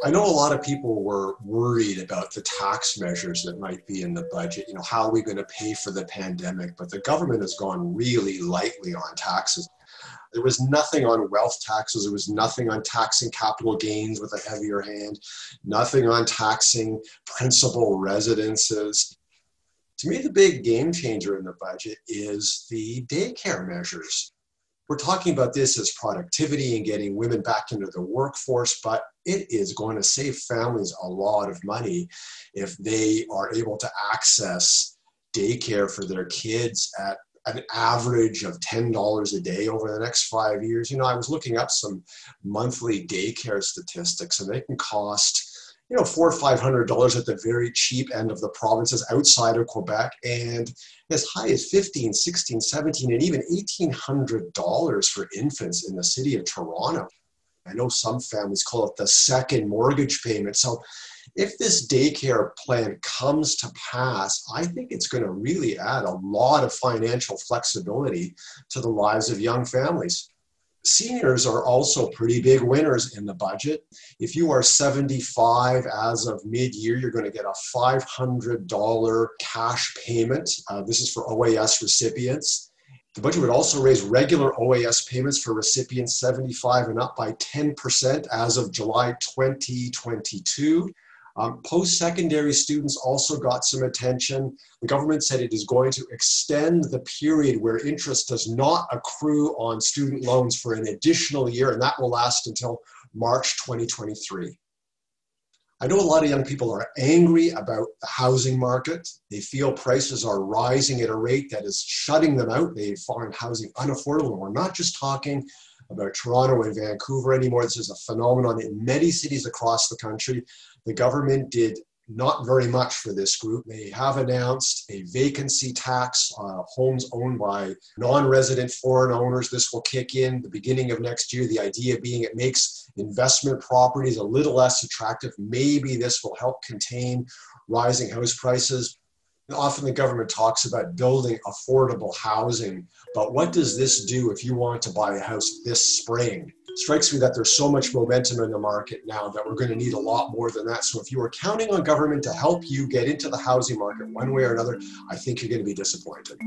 I know a lot of people were worried about the tax measures that might be in the budget. You know, how are we going to pay for the pandemic? But the government has gone really lightly on taxes. There was nothing on wealth taxes. There was nothing on taxing capital gains with a heavier hand, nothing on taxing principal residences. To me, the big game changer in the budget is the daycare measures. We're talking about this as productivity and getting women back into the workforce, but it is going to save families a lot of money if they are able to access daycare for their kids at an average of $10 a day over the next 5 years. You know, I was looking up some monthly daycare statistics, and they can cost, you know, $400 or $500 at the very cheap end of the provinces outside of Quebec, and as high as $1,500, $1,600, $1,700, and even $1,800 for infants in the city of Toronto. I know some families call it the second mortgage payment. So if this daycare plan comes to pass, I think it's going to really add a lot of financial flexibility to the lives of young families. Seniors are also pretty big winners in the budget. If you are 75 as of mid-year, you're going to get a $500 cash payment. This is for OAS recipients. The budget would also raise regular OAS payments for recipients 75 and up by 10% as of July 2022. Post-secondary students also got some attention. The government said it is going to extend the period where interest does not accrue on student loans for an additional year, and that will last until March 2023. I know a lot of young people are angry about the housing market. They feel prices are rising at a rate that is shutting them out. They find housing unaffordable. We're not just talking about Toronto and Vancouver anymore. This is a phenomenon in many cities across the country. The government did not very much for this group. They have announced a vacancy tax on homes owned by non-resident foreign owners. This will kick in the beginning of next year. The idea being it makes investment properties a little less attractive. Maybe this will help contain rising house prices. Often the government talks about building affordable housing, but what does this do if you want to buy a house this spring? It strikes me that there's so much momentum in the market now that we're going to need a lot more than that. So if you are counting on government to help you get into the housing market one way or another, I think you're going to be disappointed.